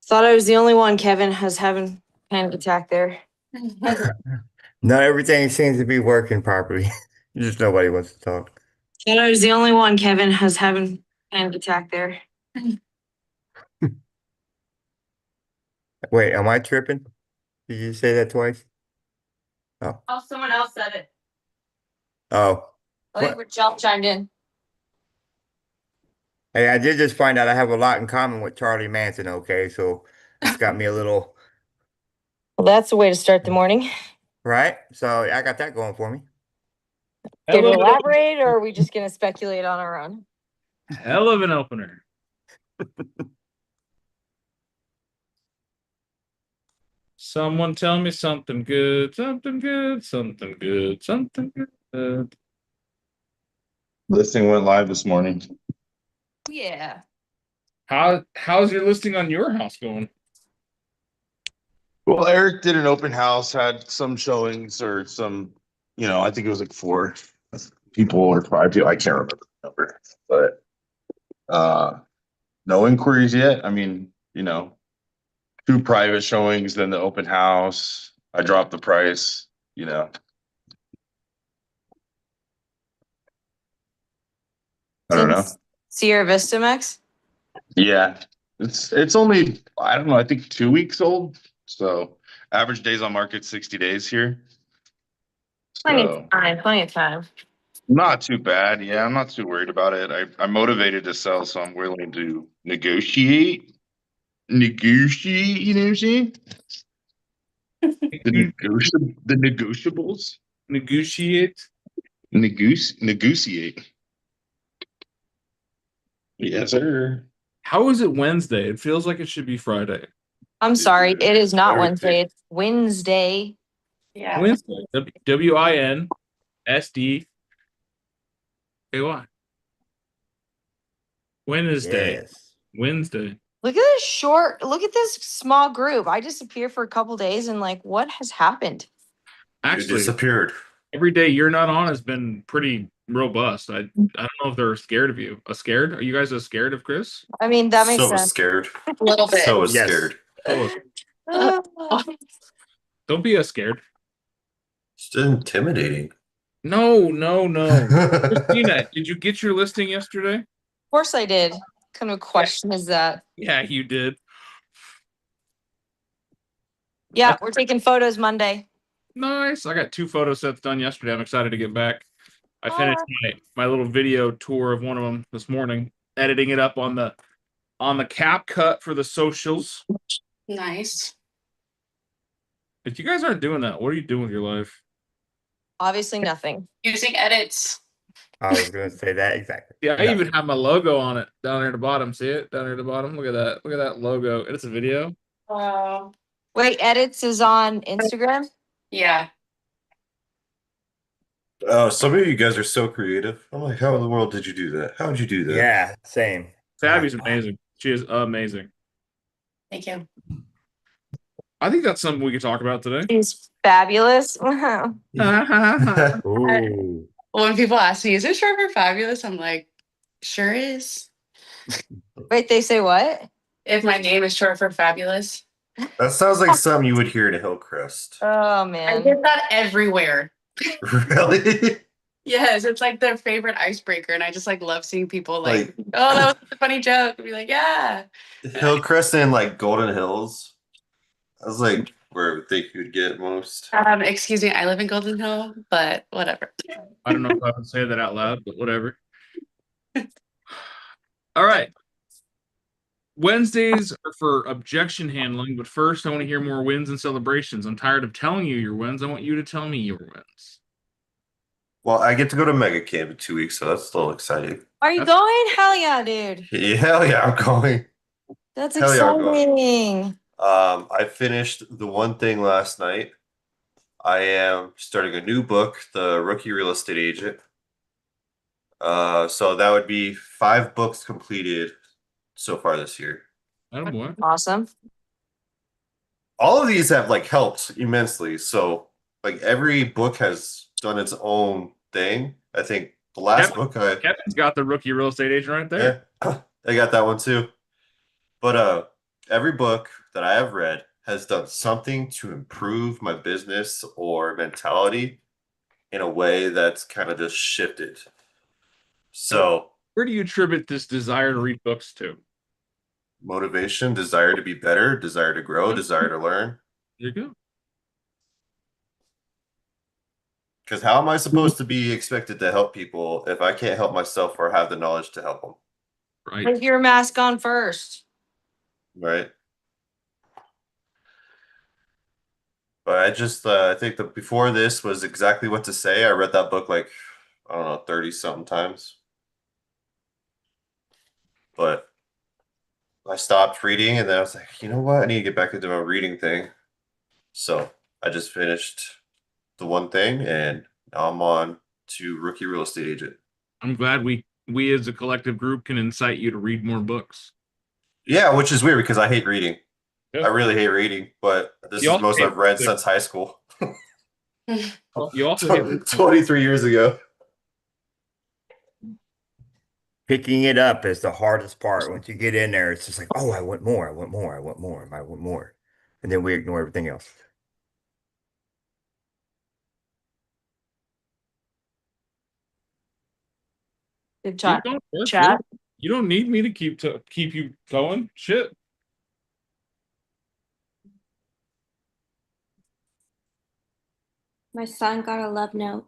Thought I was the only one, Kevin, has having panic attack there. No, everything seems to be working properly. Just nobody wants to talk. Thought I was the only one, Kevin, has having panic attack there. Wait, am I tripping? Did you say that twice? Oh, Oh, someone else said it. oh. I think Rachel chimed in. Hey, I did just find out I have a lot in common with Charlie Manson. Okay, so it's got me a little Well, that's a way to start the morning. right. So I got that going for me. Care to Hell of an, elaborate, or are we just gonna speculate on our own? hell of an opener. Someone tell me something good, something good, something good, something good. Listing went live this morning. Yeah. How's your listing on your house going? Well, Eric did an open house, had some showings or some, I think it was like 4 people or 5 people. I can't remember the number, but no inquiries yet. I mean, 2 private showings, then the open house. I dropped the price. I don't know. Sierra Vista Max? Yeah. It's only, I don't know, I think 2 weeks old. So average days on market 60 days here. Plenty So of time, plenty of time. not too bad. Yeah, I'm not too worried about it. I'm motivated to sell, so I'm willing to negotiate. Negotiate, you know what I'm saying? The negotiables. Negotiate. Negotiate. Yes, sir. How is it Wednesday? It feels like it should be Friday. I'm sorry, it is not Thursday. Wednesday, it's Wednesday. Yeah. Wednesday. WINSD. AY. Wednesday. Yes. Wednesday. Look at look at this small group. I disappear for a couple days and what has happened? You Actually, disappeared. every day you're not on has been pretty robust. I don't know if they're scared of you. Scared? Are you guys scared of Chris? I mean, that makes So was sense. scared. A little bit. So was Yes. scared. Oh, don't be scared. It's intimidating. No. Christina, did you get your listing yesterday? Of course I did. What kind of question is that? Yeah, you did. Yeah, we're taking photos Monday. Nice. I got 2 photo sets done yesterday. I'm excited to get back. I finished my little video tour of one of them this morning, editing it up on the CapCut for the socials. Nice. If you guys aren't doing that, what are you doing with your life? Obviously nothing. Using edits. I was going to say that exactly. Yeah, I even have my logo on it down there at the bottom. See it down there at the bottom? Look at that. Look at that logo. It's a video. Wow. Wait, edits is on Instagram? Yeah. Oh, some of you guys are so creative. I'm like, how in the world did you do that? How did you do that? Yeah, same. Fabby's amazing. She is amazing. Thank you. I think that's something we could talk about today. She's fabulous. Ooh. When people ask me, is it short for fabulous? I'm like, sure is. Wait, they say what? If my name is short for fabulous. That sounds like something you would hear in a Hillcrest. Oh I man. get that everywhere. Really? Yes, it's like their favorite icebreaker. And I just love seeing people oh, that was a funny joke. And be like, yeah. Hillcrest and like Golden Hills. I was like where I would think you'd get most. Excuse me, I live in Golden Hill, but whatever. I don't know if I would say that out loud, but whatever. All right. Wednesdays are for objection handling, but first I want to hear more wins and celebrations. I'm tired of telling you your wins. I want you to tell me your wins. Well, I get to go to Mega Camp in 2 weeks, so that's still exciting. Are you going? Hell yeah, dude. Yeah, hell yeah, I'm going. That's Hell yeah, I'm going. exciting. I finished the one thing last night. I am starting a new book, The Rookie Real Estate Agent. So that would be 5 books completed so far this year. Oh boy. Awesome. All of these have helped immensely. So every book has done its own thing. I think the last book Kevin's got the Rookie Real Estate Agent right there. Yeah, I got that one too. But every book that I have read has done something to improve my business or mentality in a way that's kind of just shifted. So, Where do you attribute this desire to read books to? motivation, desire to be better, desire to grow, desire to learn. There you go. Because how am I supposed to be expected to help people if I can't help myself or have the knowledge to help them? Right. Put your mask on first. Right. But I think that before this was exactly what to say. I read that book like, I don't know, 30 something times. But I stopped reading and then I was like, you know what? I need to get back into my reading thing. So I just finished the one thing and now I'm on to Rookie Real Estate Agent. I'm glad we as a collective group can incite you to read more books. Yeah, which is weird because I hate reading. Yeah. I really hate reading, but this You is the also most hate I've read music. since high school. You also hate 23 years ago. Picking it up is the hardest part. Once you get in there, it's just like, oh, I want more, I want more, I want more, I want more. And then we ignore everything else. Good Keep job, going, Chris. chat. You don't need me to keep you going. Shit. My son got a love note.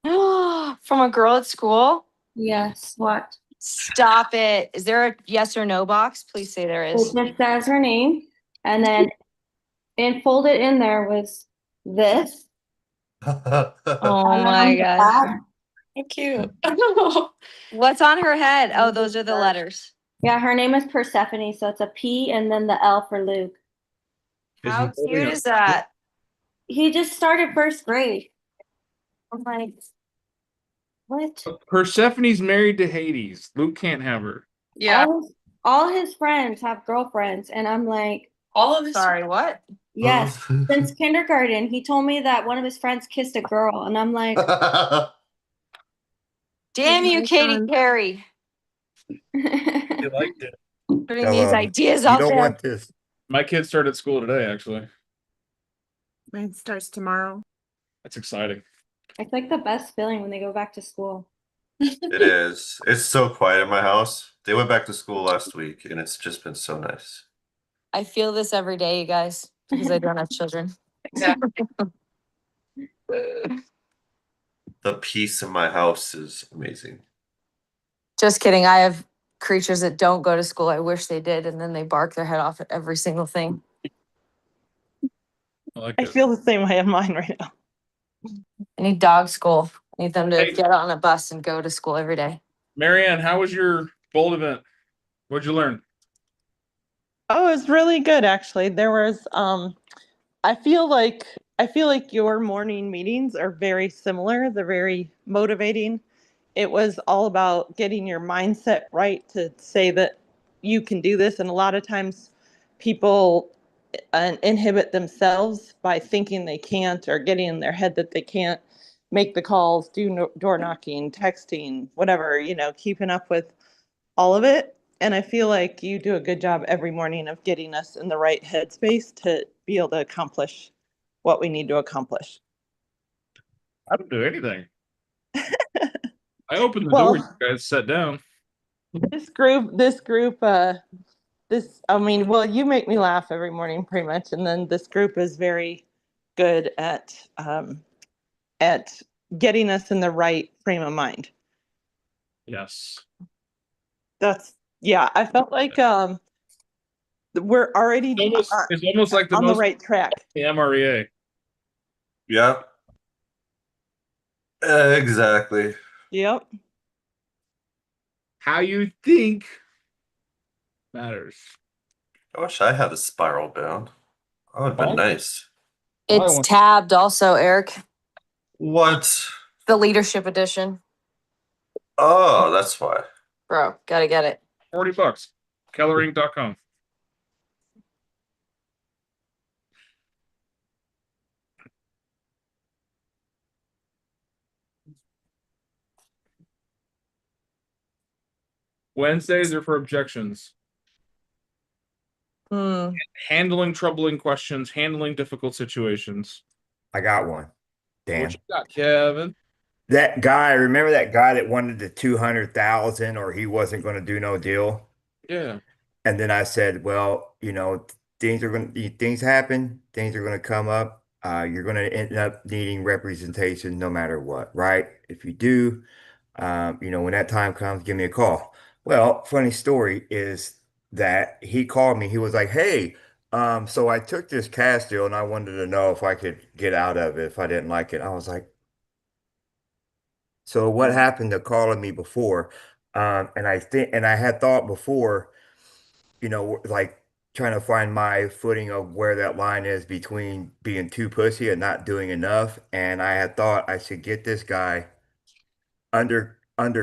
From a girl at school? Yes. What? Stop it. Is there a yes or no box? Please say there It is. just says her name, and then folded in there was this. Oh And my on the gosh. back- So cute. What's on her head? Oh, those are the letters. Yeah, her name is Persephone, so it's a P and then the L for Luke. How Isn't cute is that? He just started first grade. I'm like, what? Persephone's married to Hades. Luke can't have her. Yeah. All his friends have girlfriends, and I'm like, All of this. Sorry, what? yes. Since kindergarten, he told me that one of his friends kissed a girl, and I'm like, Damn you, my Katie son. Perry. You liked it. Putting So, these ideas you out don't there. want this. My kid started school today, actually. Mine starts tomorrow. That's exciting. It's like the best feeling when they go back to school. It is. It's so quiet in my house. They went back to school last week and it's just been so nice. I feel this every day, you guys, because I don't have children. Exactly. The peace in my house is amazing. Just kidding. I have creatures that don't go to school. I wish they did, and then they bark their head off at every single thing. I like I it. feel the same way in mine right now. I need dog school. I need them to Hey. get on a bus and go to school every day. Marianne, how was your bold event? What'd you learn? Oh, it's really good actually. There was I feel like your morning meetings are very similar. They're very motivating. It was all about getting your mindset right to say that you can do this, and a lot of times people inhibit themselves by thinking they can't or getting in their head that they can't make the calls, do door knocking, texting, whatever, keeping up with all of it. And I feel like you do a good job every morning of getting us in the right headspace to be able to accomplish what we need to accomplish. I don't do anything. I opened the Well- door. You guys sat down. This group, well, you make me laugh every morning pretty much. And then this group is very good at getting us in the right frame of mind. Yes. I felt like we're already It's almost like the on most the right track. the MREA. Yeah. Exactly. Yep. How you think matters. I wish I had a spiral bound. That would have been Oh. nice. It's tabbed also, Eric. What? The leadership edition. Oh, that's why. Bro, gotta get it. $40. Kellering.com. Wednesdays are for objections. Hmm. handling troubling questions, handling difficult situations. I got one. Dan. What you got, Kevin? That guy, remember that guy that wanted the 200,000 or he wasn't going to do no deal? Yeah. And then I said, well, things happen, things are going to come up. You're going to end up needing representation no matter what, right? If you do, when that time comes, give me a call. Well, funny story is that he called me. He was like, hey, so I took this cast deal and I wanted to know if I could get out of it if I didn't like it. I was like, so what happened to calling me before? And I had thought before, like trying to find my footing of where that line is between being too pussy and not doing enough. And I had thought I should get this guy under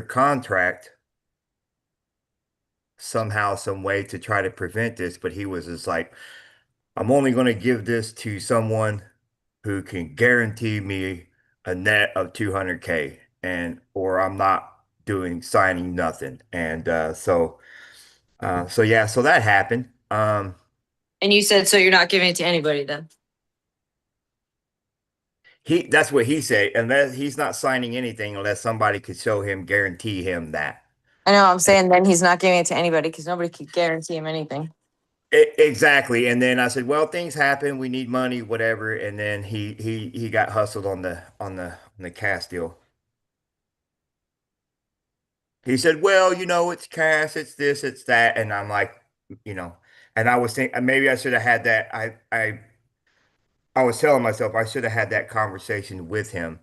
contract somehow, some way to try to prevent this. But he was just like, I'm only going to give this to someone who can guarantee me a net of 200K or I'm not signing nothing. And so yeah, so that happened. And you said, so you're not giving it to anybody then? That's what he said, unless he's not signing anything unless somebody could guarantee him that. I know, I'm saying then he's not giving it to anybody because nobody could guarantee him anything. Exactly. And then I said, well, things happen, we need money, whatever. And then he got hustled on the cast deal. He said, well, it's cash, it's this, it's that. And I'm like, and I was thinking maybe I should have had that. I was telling myself I should have had that conversation with him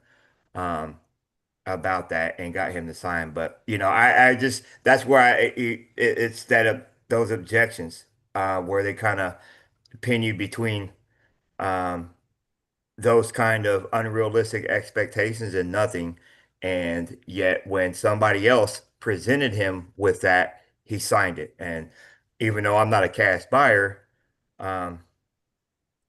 about that and got him to sign. But I just that's where it's those objections where they kind of pin you between um, those kind of unrealistic expectations and nothing. And yet, when somebody else presented him with that, he signed it. And even though I'm not a cash buyer, um,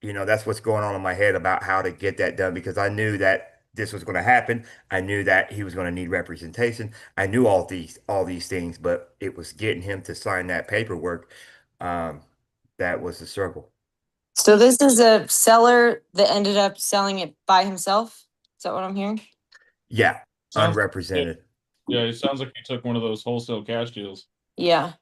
that's what's going on in my head about how to get that done because I knew that this was going to happen. I knew that he was going to need representation. I knew all these things, but it was getting him to sign that paperwork. Um, that was the struggle. So this is a seller that ended up selling it by himself? Is that what I'm hearing? Yeah, Sounds- unrepresented. Yeah, it sounds like you took one of those wholesale cash deals. Yeah.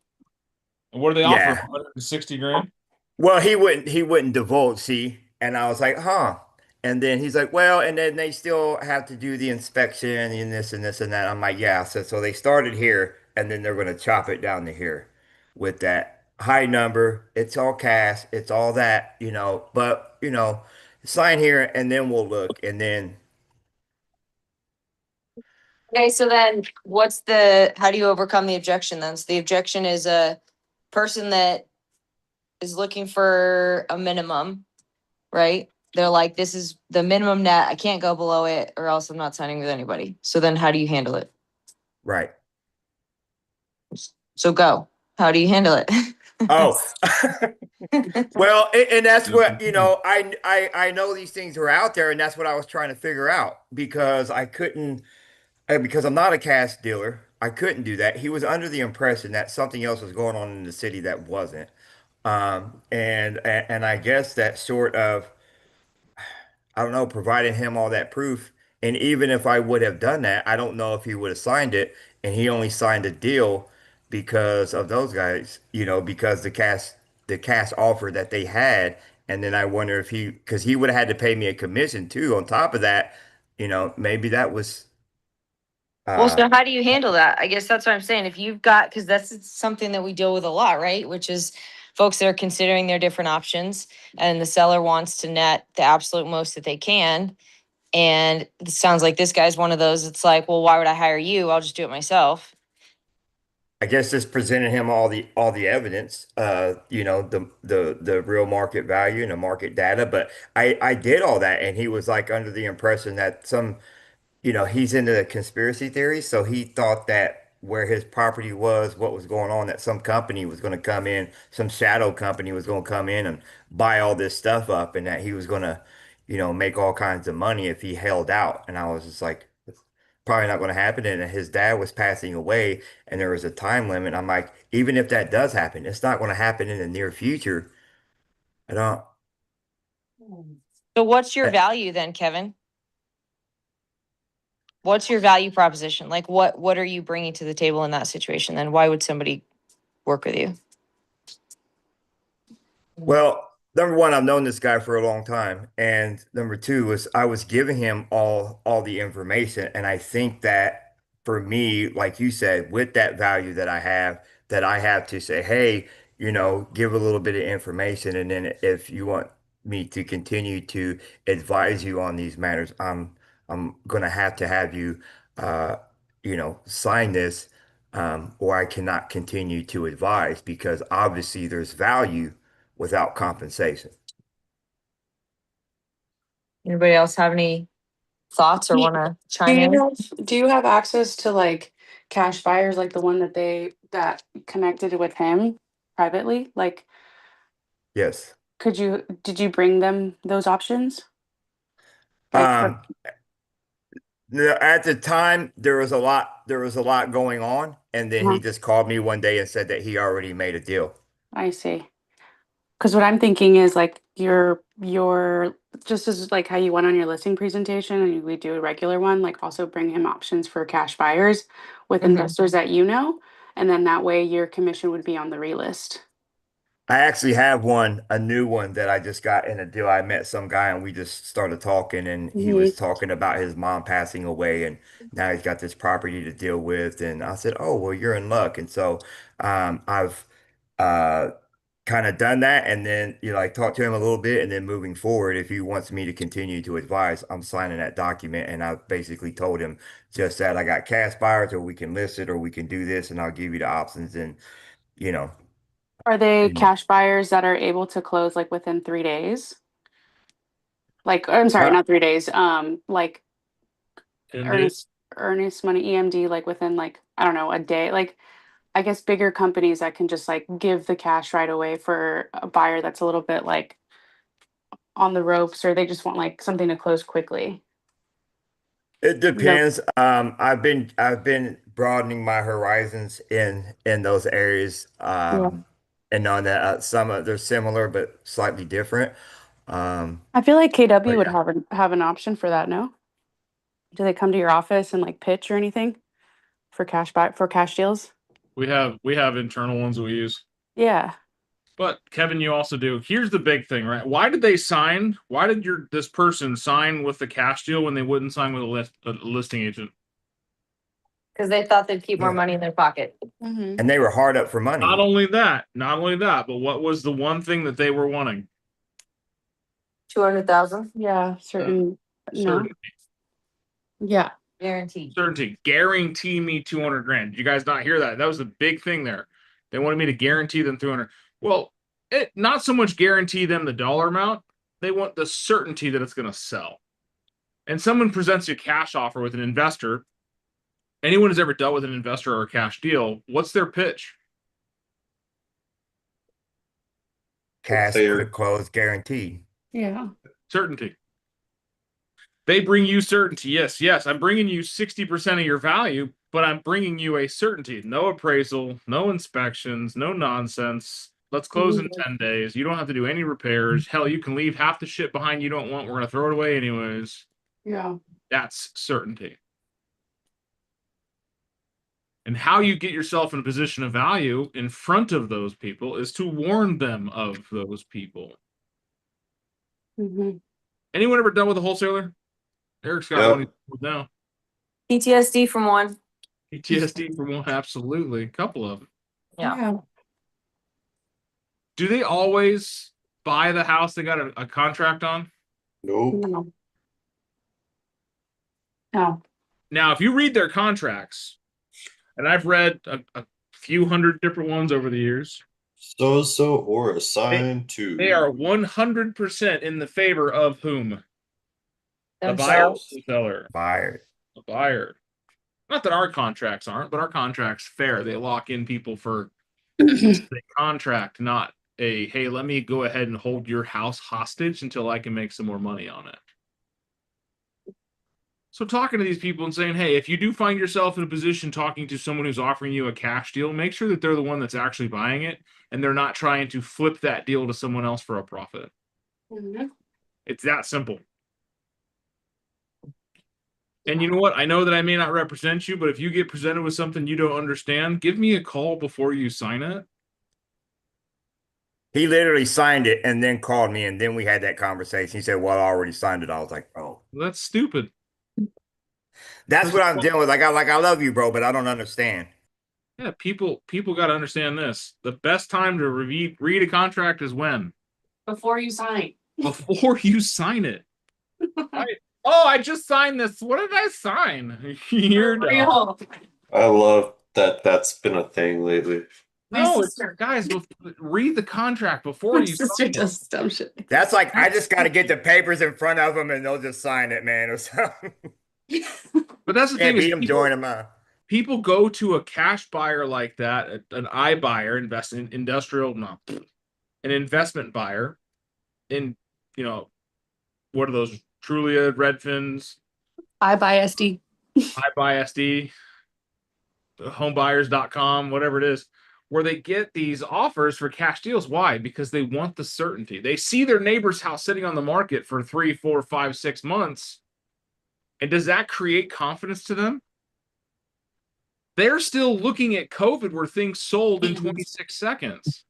And what do they Yeah. offer? 160 grand? Well, he wouldn't divulge, see, and I was like, huh. And then he's like, well, and then they still have to do the inspection and this and this and that. I'm like, yeah. So they started here, and then they're going to chop it down to here with that high number. It's all cash. It's all that, but sign here, and then we'll look, and then Okay, so then how do you overcome the objection then? So the objection is a person that is looking for a minimum, right? They're like, this is the minimum net. I can't go below it or else I'm not signing with anybody. So then how do you handle it? right. So go. How do you handle it? Oh, well, and that's what, I know these things are out there, and that's what I was trying to figure out because I couldn't, because I'm not a cash dealer. I couldn't do that. He was under the impression that something else was going on in the city that wasn't. And I guess that sort of, I don't know, provided him all that proof. And even if I would have done that, I don't know if he would have signed it. And he only signed a deal because of those guys, because the cash offer that they had. And then I wonder if because he would have had to pay me a commission too. On top of that, maybe that was. Well, so how do you handle that? I guess that's what I'm saying. If you've got, because that's something that we deal with a lot, right? Which is folks that are considering their different options and the seller wants to net the absolute most that they can. And it sounds like this guy's one of those. It's like, well, why would I hire you? I'll just do it myself. I guess just presented him all the evidence, the real market value and the market data. But I did all that, and he was like under the impression that he's into the conspiracy theories, so he thought that where his property was, what was going on, that some company was going to come in, some shadow company was going to come in and buy all this stuff up, and that he was going to, make all kinds of money if he held out. And I was just like, probably not going to happen. And his dad was passing away, and there was a time limit. I'm like, even if that does happen, it's not going to happen in the near future. I don't. So what's your Eh. value then, Kevin? What's your value proposition? Like what are you bringing to the table in that situation? Then why would somebody work with you? Well, number one, I've known this guy for a long time, and number two is I was giving him all the information, and I think that for me, like you said, with that value that I have to say, hey, give a little bit of information, and then if you want me to continue to advise you on these matters, I'm gonna have to have you, sign this, or I cannot continue to advise because obviously there's value without compensation. Anybody else have any thoughts or Do want to do chime in? do you have access to like cash buyers, like the one that connected with him privately? Like, Yes. did you bring them those options? Like, Um, at the time there was a lot going on, and then he uh-huh, just called me one day and said that he already made a deal. I see. Because what I'm thinking is like your just as like how you went on your listing presentation and we do a regular one, like also bring him options for cash buyers with Mhm. investors that you know, and then that way your commission would be on the relist. I actually have a new one that I just got in a deal. I met some guy and we just started talking, and he Mhm. was talking about his mom passing away, and now he's got this property to deal with. And I said, "Oh, well, you're in luck." And so I've uh kind of done that, and then like talk to him a little bit, and then moving forward, if he wants me to continue to advise, I'm signing that document. And I basically told him just that I got cash buyers, or we can list it, or we can do this, and I'll give you the options. And you know, Are they and cash buyers that are able to close like within 3 days? Like, I'm sorry, uh, not 3 days. Like 10 days. earnest money EMD, like within like I don't know a day. Like I guess bigger companies that can just like give the cash right away for a buyer that's a little bit like on the ropes, or they just want like something to close quickly. it No. depends. I've been broadening my horizons in those areas. Yeah. And on that, they're similar but slightly different. I feel like KW But would have an option for that. No, do they come to your office and like pitch or anything for cash deals? We have internal ones that we use. Yeah. But Kevin, you also do. Here's the big thing, right? Why did they sign? Why did this person sign with the cash deal when they wouldn't sign with a listing agent? Because they thought they'd keep more yeah. money in their pocket. Mm-hmm. And they were hard up for money. Not only that, but what was the one thing that they were wanting? 200,000 Yeah. Certain. No. Certainty. Yeah. guaranteed. Certainty. Guarantee me 200 grand. Did you guys not hear that? That was the big thing there. They wanted me to guarantee them 200. Well, it not so much guarantee them the dollar amount. They want the certainty that it's going to sell. And someone presents you a cash offer with an investor. Anyone who's ever dealt with an investor or a cash deal, what's their pitch? Cash Clear. quick close guaranteed. Yeah. Certainty. They bring you certainty. Yes, I'm bringing you 60% of your value, but I'm bringing you a certainty. No appraisal, no inspections, no nonsense. Let's close in 10 days. You don't have to do any repairs. Hell, you can leave half the shit behind you don't want. We're going to throw it away anyways. Yeah. That's certainty. And how you get yourself in a position of value in front of those people is to warn them of those people. Mm-hmm. Anyone ever done with a wholesaler? Eric's got Yep. one now. PTSD from one. PTSD from one, absolutely. A couple of them. Yeah. Do they always buy the house they got a contract on? Nope. No. No. Now, if you read their contracts, and I've read a few hundred different ones over the years, So or assigned to. they are 100% in the favor of whom? The buyer or Themselves. the seller? Buyer. The buyer. Not that our contracts aren't, but our contract's fair. They lock in people for the contract, not a, hey, let me go ahead and hold your house hostage until I can make some more money on it. So talking to these people and saying, hey, if you do find yourself in a position talking to someone who's offering you a cash deal, make sure that they're the one that's actually buying it and they're not trying to flip that deal to someone else for a profit. It's that simple. And you know what? I know that I may not represent you, but if you get presented with something you don't understand, give me a call before you sign it. He literally signed it and then called me, and then we had that conversation. He said, "Well, I already signed it." I was like, "Oh, That's stupid. that's what I'm dealing with." I love you, bro, but I don't understand. Yeah, people got to understand this. The best time to read a contract is when? Before you sign. Before you sign it. I just signed this. What did I sign? You're dumb. I love that that's been a thing lately. No, guys, read the contract before you sign it. Dumb shit. That's like I just got to get the papers in front of them, and they'll just sign it, man, or something. But that's the Can't thing beat is them, join them out. people go to a cash buyer like that, an iBuyer, an investment buyer, in what are those? Trulia, Redfins, iBuySD. iBuySD, homebuyers.com, whatever it is, where they get these offers for cash deals. Why? Because they want the certainty. They see their neighbor's house sitting on the market for 3, 4, 5, 6 months. And does that create confidence to them? They're still looking at COVID where things sold in 26 seconds.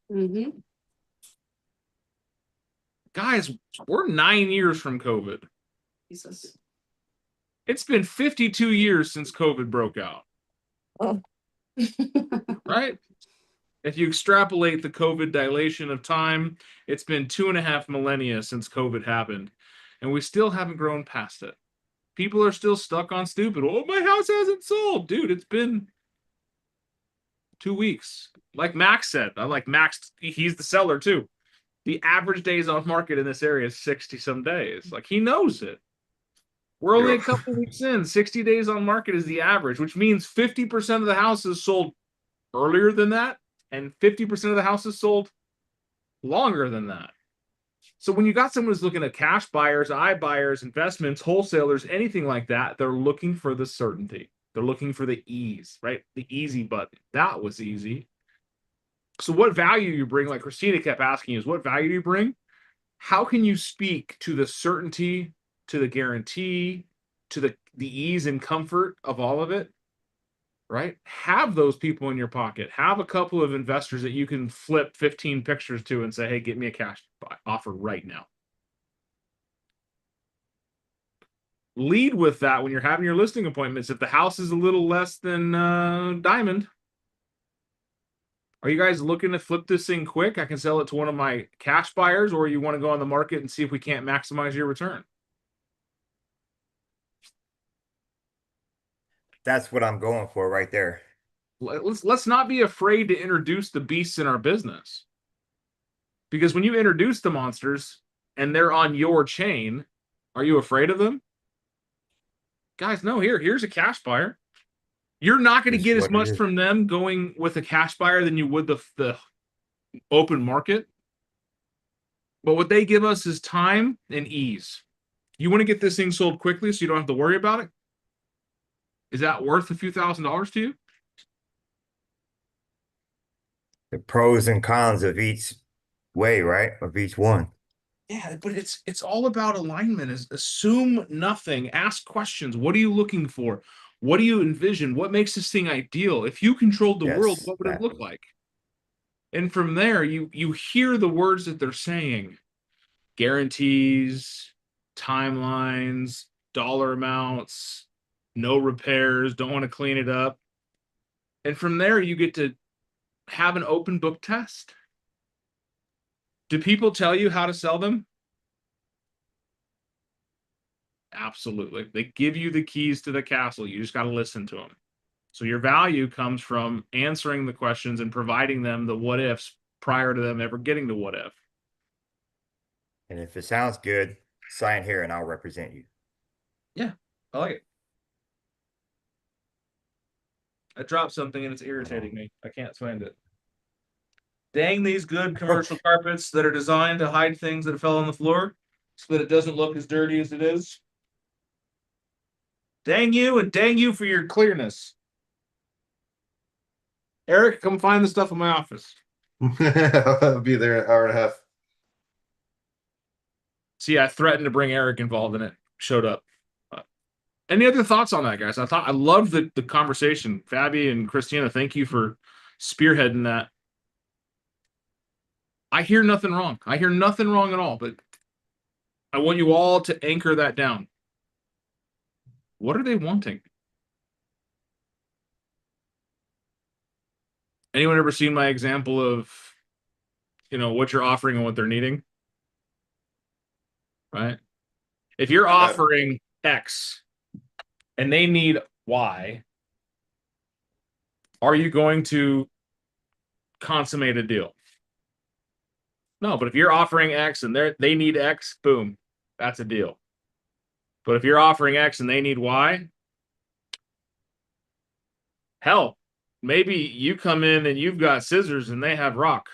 Guys, we're 9 years from COVID. Jesus. It's been 52 years since COVID broke out. Right? If you extrapolate the COVID dilation of time, it's been 2.5 millennia since COVID happened. And we still haven't grown past it. People are still stuck on stupid. Oh, my house hasn't sold. Dude, it's been 2 weeks. Like Max said, Max, he's the seller too. The average days on market in this area is 60 some days. Like, he knows it. We're only a couple weeks in. 60 days on market is the average, which means 50% of the houses sold earlier than that, and 50% of the houses sold longer than that. So when you got someone who's looking at cash buyers, iBuyers, investments, wholesalers, anything like that, they're looking for the certainty. They're looking for the ease, right? The easy button. That was easy. So what value you bring, like Christina kept asking, is what value do you bring? How can you speak to the certainty, to the guarantee, to the ease and comfort of all of it, right? Have those people in your pocket. Have a couple of investors that you can flip 15 pictures to and say, hey, get me a cash offer right now. Lead with that when you're having your listing appointments. If the house is a little less than diamond, are you guys looking to flip this thing quick? I can sell it to one of my cash buyers, or you want to go on the market and see if we can't maximize your return? That's what I'm going for right there. Let's not be afraid to introduce the beasts in our business. Because when you introduce the monsters and they're on your chain, are you afraid of them? Guys, no, here's a cash buyer. You're not going to get as much from them going with a cash buyer than you would the open market. But what they give us is time and ease. You want to get this thing sold quickly so you don't have to worry about it? Is that worth a few $1,000s to you? The pros and cons of each way, right? Of each one. Yeah, but it's all about alignment. Is assume nothing. Ask questions. What are you looking for? What do you envision? What makes this thing ideal? If you controlled the world, what would it look like? And from there, you hear the words that they're saying. Guarantees, timelines, dollar amounts, no repairs, don't want to clean it up. And from there, you get to have an open book test. Do people tell you how to sell them? Absolutely. They give you the keys to the castle. You just got to listen to them. So your value comes from answering the questions and providing them the what ifs prior to them ever getting the what if. And if it sounds good, sign here and I'll represent you. Yeah, I like it. I dropped something and it's irritating me. I can't find it. Dang these good commercial carpets that are designed to hide things that fell on the floor so that it doesn't look as dirty as it is. Dang you, and dang you for your clearness. Eric, come find the stuff in my office. I'll be there in an hour and a half. See, I threatened to bring Eric involved in it. Showed up. Any other thoughts on that, guys? I loved the conversation. Fabi and Christina, thank you for spearheading that. I hear nothing wrong. I hear nothing wrong at all, but I want you all to anchor that down. What are they wanting? Anyone ever seen my example of, what you're offering and what they're needing? Right? If you're offering X and they need Y, are you going to consummate a deal? No, but if you're offering X and they need X, boom, that's a deal. But if you're offering X and they need Y, hell, maybe you come in and you've got scissors and they have rock.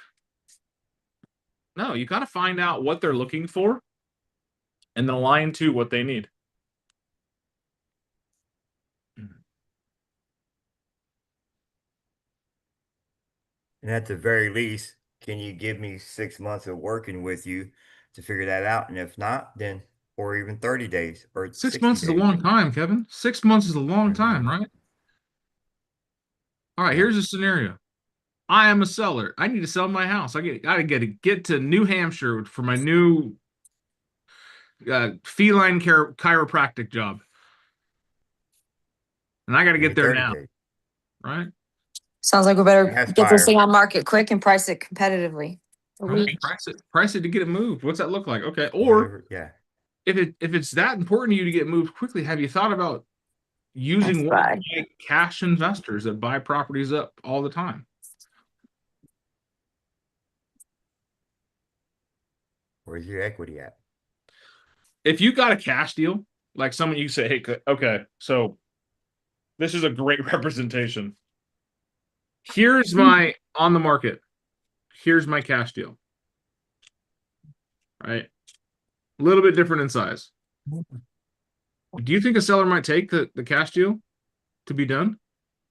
No, you got to find out what they're looking for and then align to what they need. And at the very least, can you give me 6 months of working with you to figure that out? And if not, then, or even 30 days or 6 60 months is a days. long time, Kevin. 6 months is a long time, right? All right, here's a scenario. I am a seller. I need to sell my house. I gotta get to New Hampshire for my new feline chiropractic job. And I got to get there now, right? Sounds like we better Has get this fire. thing on market quick and price it competitively. Right, price it to get it moved. What's that look like? Okay. Or yeah, if it's that important to you to get moved quickly, have you thought about using one of my cash investors that buy properties up all the time? where's your equity at? If you got a cash deal, like someone you say, hey, okay, so this is a great representation. Here's my on the market. Here's my cash deal. Right? A little bit different in size. Do you think a seller might take the cash deal to be done?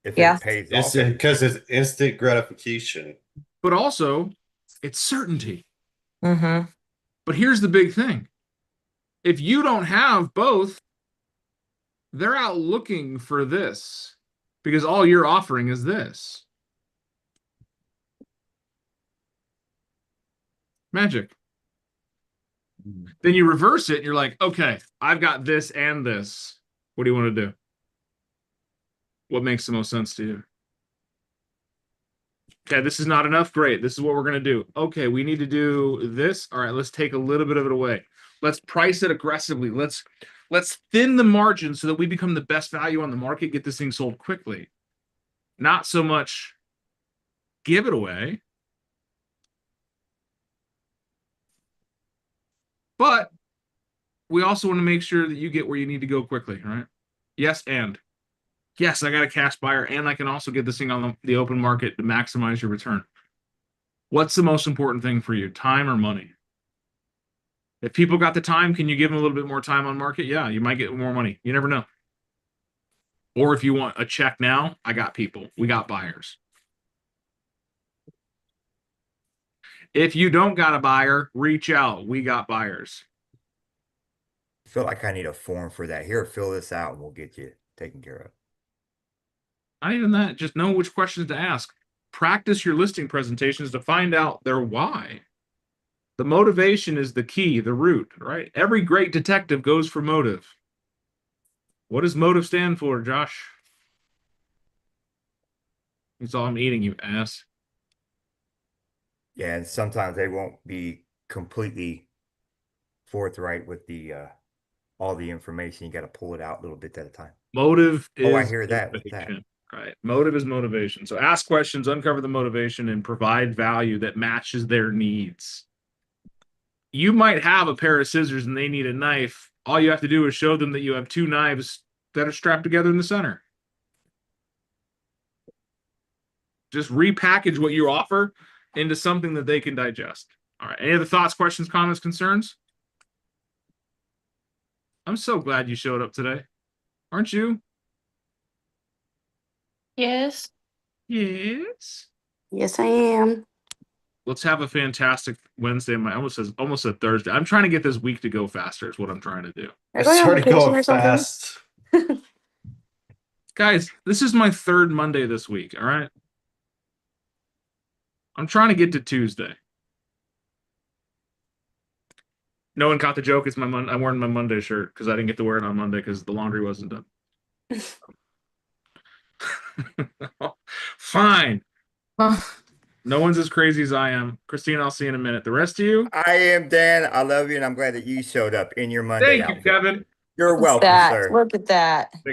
If Yeah. it pays It's off, because it's instant gratification. But also, it's certainty. Mm-hmm. But here's the big thing. If you don't have both, they're out looking for this because all you're offering is this. Magic. Then you reverse it and you're like, okay, I've got this and this. What do you want to do? What makes the most sense to you? Okay, this is not enough. Great. This is what we're going to do. Okay, we need to do this. All right, let's take a little bit of it away. Let's price it aggressively. Let's thin the margin so that we become the best value on the market, get this thing sold quickly. Not so much give it away. But we also want to make sure that you get where you need to go quickly, right? Yes, and yes, I got a cash buyer, and I can also get this thing on the open market to maximize your return. What's the most important thing for you, time or money? If people got the time, can you give them a little bit more time on market? Yeah, you might get more money. You never know. Or if you want a check now, I got people. We got buyers. If you don't got a buyer, reach out. We got buyers. I feel like I need a form for that. Here, fill this out and we'll get you taken care of. Not even that, just know which questions to ask. Practice your listing presentations to find out their why. The motivation is the key, the root, right? Every great detective goes for motive. What does motive stand for, Josh? That's all I'm eating, you ass. Yeah, and sometimes they won't be completely forthright with the all the information. You got to pull it out a little bit at a time. Motive is Oh, I hear that with that. motivation, right? Motive is motivation. So ask questions, uncover the motivation, and provide value that matches their needs. You might have a pair of scissors and they need a knife. All you have to do is show them that you have two knives that are strapped together in the center. Just repackage what you offer into something that they can digest. All right. Any other thoughts, questions, comments, concerns? I'm so glad you showed up today. Aren't you? Yes. Yes. Yes, I am. Let's have a fantastic Wednesday. I almost said Thursday. I'm trying to get this week to go faster. Is what I'm trying to do. Are you going on Started vacation going or something? fast. Guys, this is my third Monday this week. All right. I'm trying to get to Tuesday. No one caught the joke. It's I'm wearing my Monday shirt because I didn't get to wear it on Monday because the laundry wasn't done. Fine. No one's as crazy as I am. Christine, I'll see you in a minute. The rest of you, I am Dan. I love you, and I'm glad that you showed up in your Monday thank you, outfit. Kevin. You're welcome, That sir. look at that.